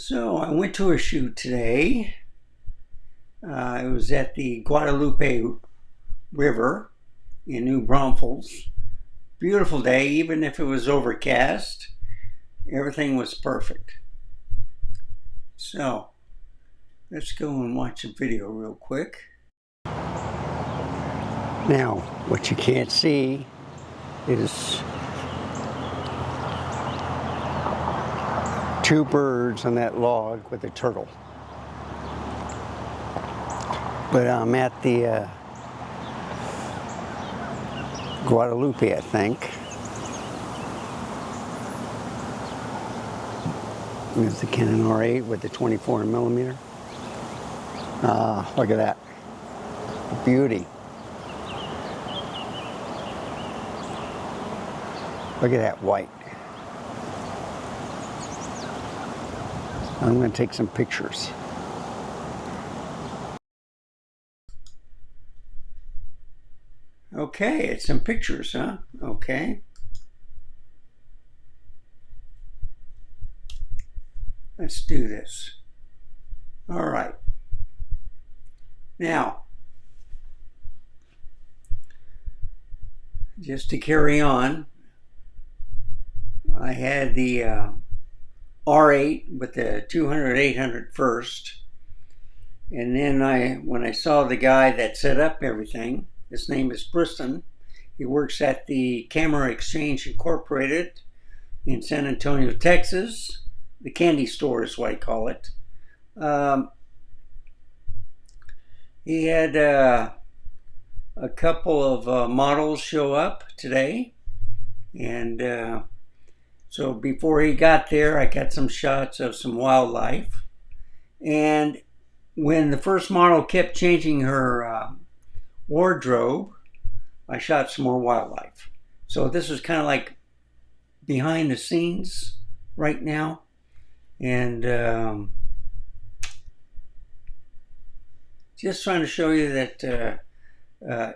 So I went to a shoot today. It was at the Guadalupe River in New Braunfels. Beautiful day, even if it was overcast. Everything was perfect. So let's go and watch a video real quick. Now, what you can't see is two birds on that log with a turtle. But I'm at the Guadalupe, I think. There's the Canon R8 with the 24mm. Look at that. Beauty. Look at that white. I'm going to take some pictures. Okay, it's some pictures, huh? Okay. Let's do this. All right. Now, just to carry on, I had the R8 with the 200-800 first, and then when I saw the guy that set up everything, his name is Briston. He works at the Camera Exchange Incorporated in San Antonio, Texas. The candy store is what I call it. He had a couple of models show up today, and so before he got there, I got some shots of some wildlife. And when the first model kept changing her wardrobe, I shot some more wildlife. So this is kind of like behind the scenes right now. And just trying to show you that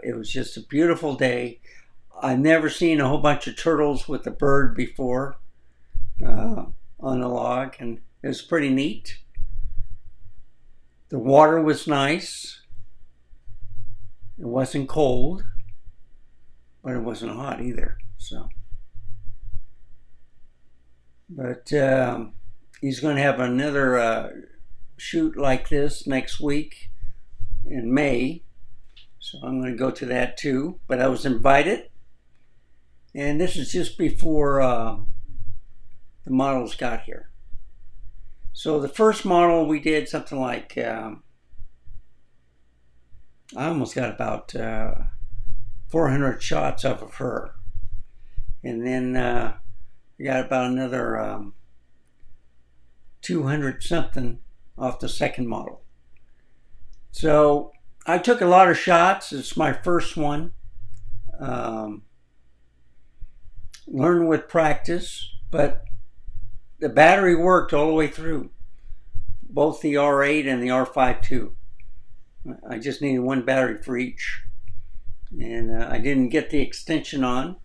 it was just a beautiful day. I've never seen a whole bunch of turtles with a bird before on a log, and it was pretty neat. The water was nice. It wasn't cold, but it wasn't hot either. So, but he's going to have another shoot like this next week in May. So I'm going to go to that too. But I was invited, and this is just before the models got here. So the first model we did something like I almost got about 400 shots off of her, and then we got about another 200 something off the second model. So I took a lot of shots. It's my first one. Learn with practice, but the battery worked all the way through, both the R8 and the R5 too. I just needed one battery for each, and I didn't get the extension on.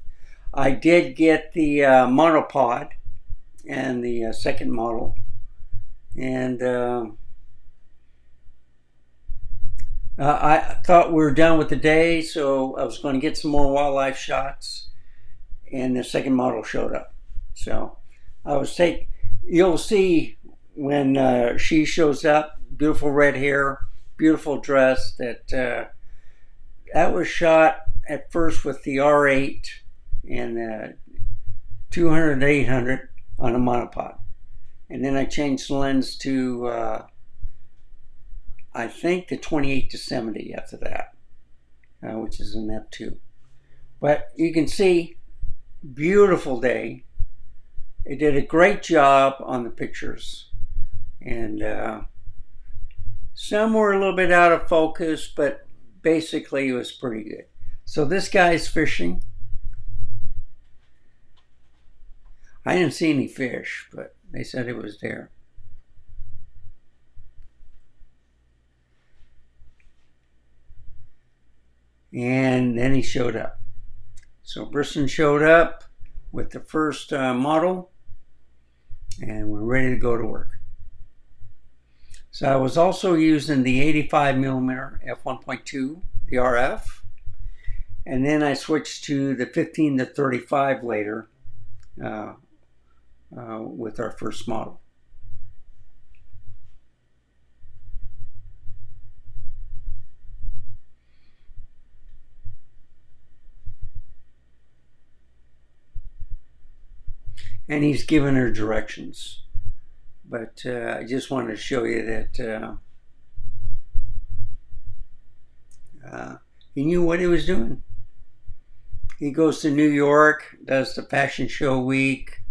I did get the monopod and the second model, and I thought we were done with the day, so I was going to get some more wildlife shots, and the second model showed up. So you'll see when she shows up, beautiful red hair, beautiful dress, that was shot at first with the R8 and 200-800 on a monopod. And then I changed the lens to I think the 28-70 after that, which is an f2. But you can see, beautiful day. It did a great job on the pictures, and some were a little bit out of focus, but basically it was pretty good. So this guy's fishing. I didn't see any fish, but they said it was there. And then he showed up. So Briston showed up with the first model, and we're ready to go to work. So I was also using the 85 millimeter f1.2, the RF, and then I switched to the 15 to 35 later with our first model. And he's given her directions. But I just wanted to show you that he knew what he was doing. He goes to New York, does the fashion show week.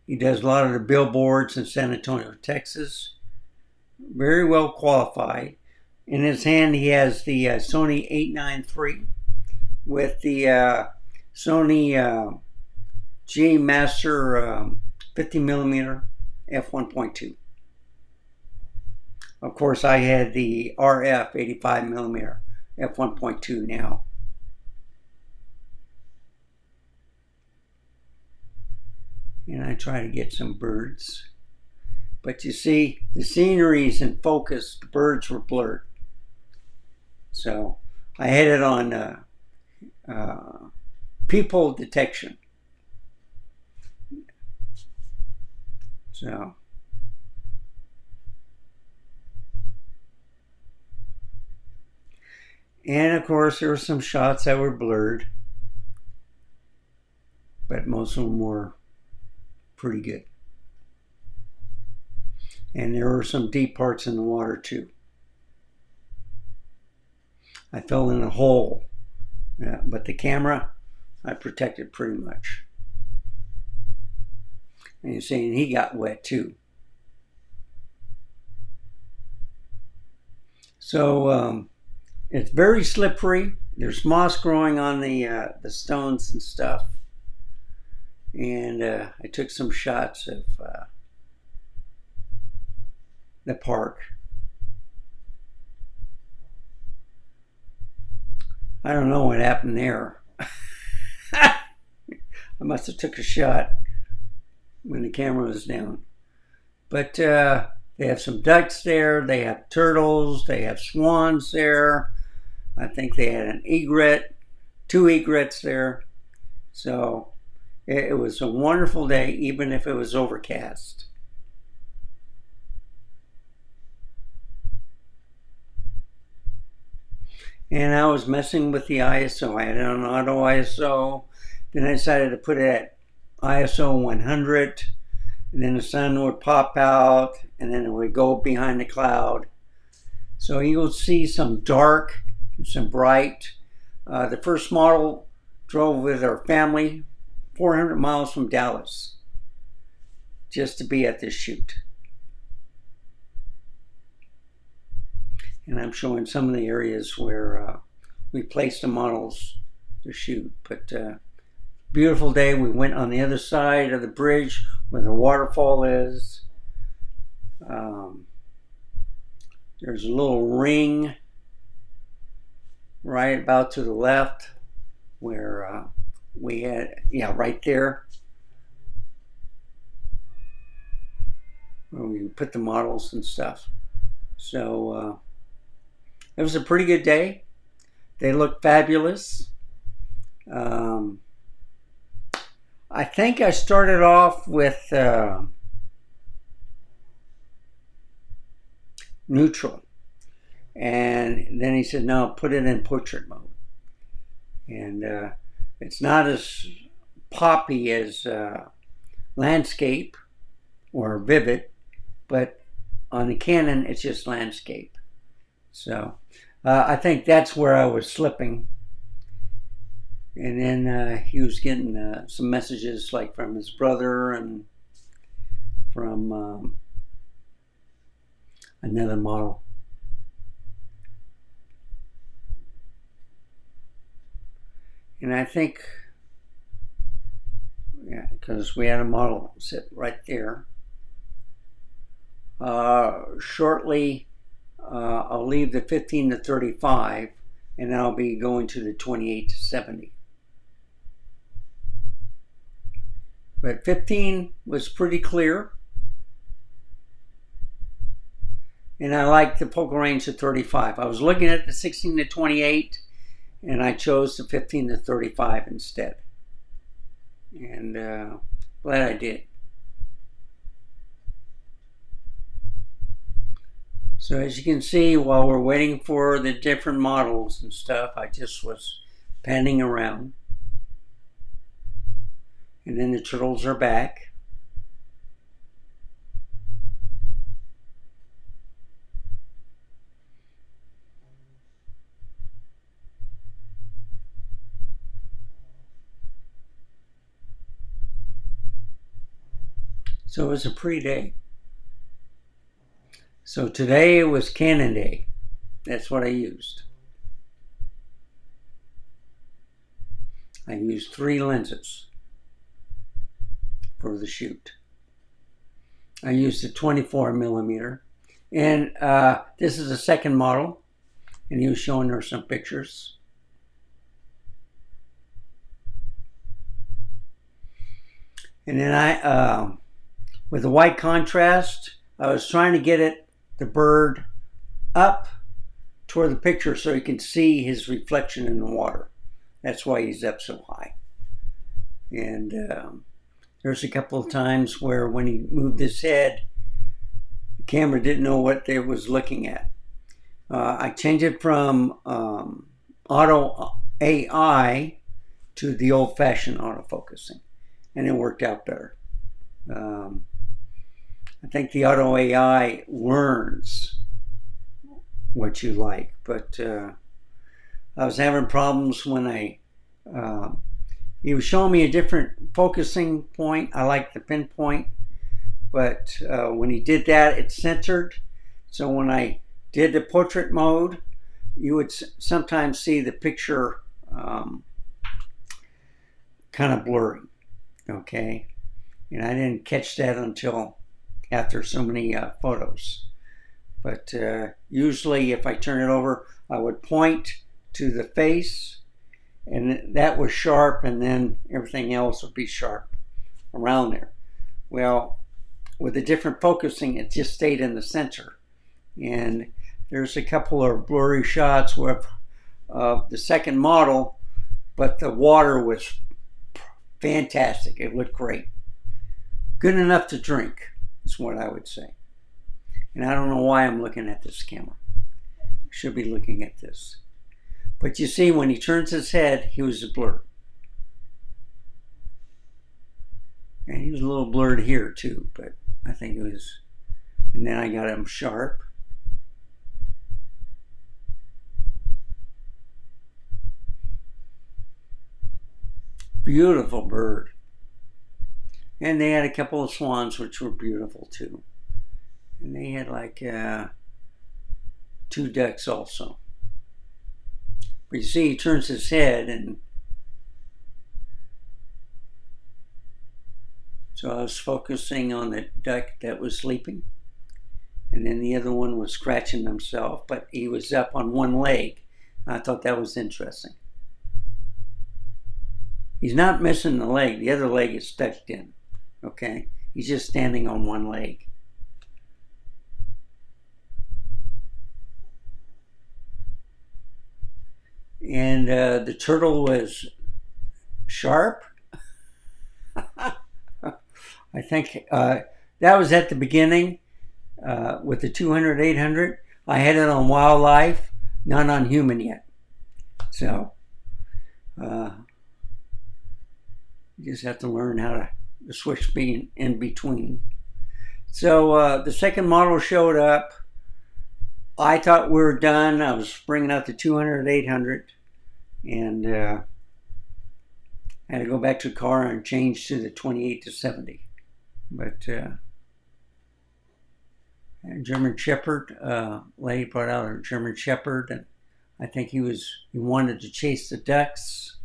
He does a lot of the billboards in San Antonio, Texas. Very well qualified. In his hand, he has the Sony 893 with the Sony G Master 50 millimeter f1.2. Of course, I had the RF 85 millimeter f1.2 now. And I try to get some birds. But you see, the scenery is in focus, the birds were blurred. So I had it on people detection. So and of course there were some shots that were blurred, but most of them were pretty good. And there were some deep parts in the water too. I fell in a hole, but the camera I protected pretty much. And you're saying he got wet too. So it's very slippery. There's moss growing on the stones and stuff. And I took some shots of the park. I don't know what happened there. I must have took a shot when the camera was down. But they have some ducks there, they have turtles, they have swans there. I think they had an egret, 2 egrets there. So it was a wonderful day, even if it was overcast. And I was messing with the ISO. I had it on auto ISO. Then I decided to put it at ISO 100. And then the sun would pop out. And then it would go behind the cloud. So you'll see some dark and some bright. The first model drove with our family 400 miles from Dallas just to be at this shoot. And I'm showing some of the areas where we placed the models to shoot. But beautiful day. We went on the other side of the bridge where the waterfall is. There's a little ring right about to the left where we had, right there where we put the models and stuff. So it was a pretty good day. They looked fabulous. I think I started off with neutral. And then he said, no, put it in portrait mode. And it's not as poppy as landscape or vivid, but on the Canon, it's just landscape. So I think that's where I was slipping. And then he was getting some messages like from his brother and from another model. And I think, because we had a model sit right there. Shortly, I'll leave the 15 to 35, and I'll be going to the 28 to 70. But 15 was pretty clear. and I like the focal range of 35. I was looking at the 16 to 28, and I chose the 15 to 35 instead. And glad I did. So as you can see, while we're waiting for the different models and stuff, I just was panning around. And then the turtles are back. So it was a pretty day. So today was Canon Day. That's what I used. I used 3 lenses for the shoot. I used a 24 millimeter. And this is the second model. And he was showing her some pictures. And then I, with the white contrast, I was trying to get the bird up toward the picture so you can see his reflection in the water. That's why he's up so high. And there's a couple of times where when he moved his head, the camera didn't know what it was looking at. I changed it from auto AI to the old-fashioned autofocusing, and it worked out better. I think the auto AI learns what you like, but I was having problems when he was showing me a different focusing point. I like the pinpoint, but when he did that, it centered. So when I did the portrait mode, you would sometimes see the picture kind of blurry, okay? And I didn't catch that until after so many photos. But usually if I turn it over, I would point to the face, and that was sharp, and then everything else would be sharp around there. Well, with the different focusing, it just stayed in the center. And there's a couple of blurry shots with the second model, but the water was fantastic. It looked great. Good enough to drink is what I would say. And I don't know why I'm looking at this camera. I should be looking at this. But you see, when he turns his head, he was a blur. And he was a little blurred here too, but I think it was, and then I got him sharp. Beautiful bird. And they had a couple of swans which were beautiful too. And they had like 2 ducks also. But you see, he turns his head, and so I was focusing on the duck that was sleeping. And then the other one was scratching himself, but he was up on one leg. I thought that was interesting. He's not missing the leg. The other leg is stuck in. Okay? He's just standing on one leg. And the turtle was sharp. I think that was at the beginning with the 200-800. I had it on wildlife, not on human yet. So you just have to learn how to switch being in between. So the second model showed up. I thought we were done. I was bringing out the 200-800, and I had to go back to the car and change to the 28-70. But German Shepherd, lady brought out a German Shepherd, and I think he wanted to chase the ducks.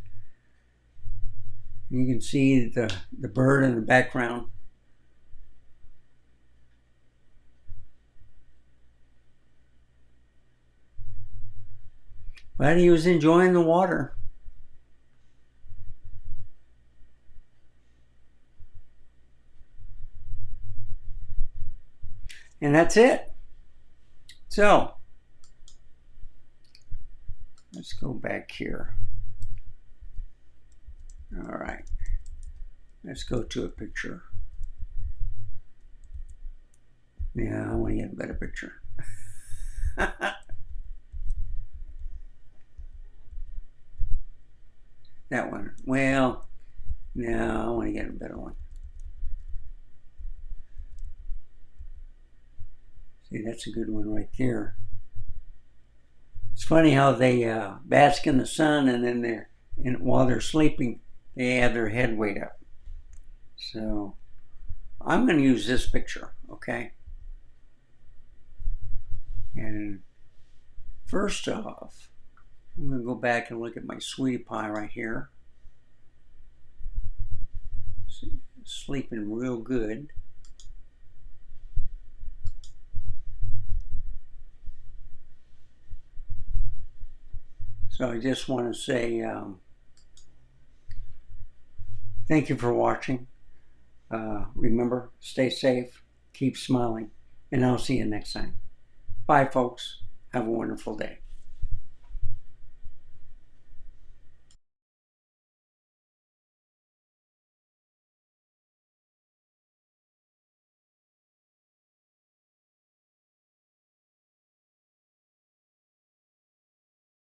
You can see the bird in the background. But he was enjoying the water. And that's it. So, let's go back here. All right. Let's go to a picture. Yeah, I want to get a better picture. That one. Well, no, I want to get a better one. See, that's a good one right there. It's funny how they bask in the sun, and then while they're sleeping, they have their head weight up. So I'm going to use this picture, okay? And first off, I'm going to go back and look at my sweetie pie right here. Sleeping real good. So I just want to say thank you for watching. Remember, stay safe, keep smiling, and I'll see you next time. Bye, folks. Have a wonderful day.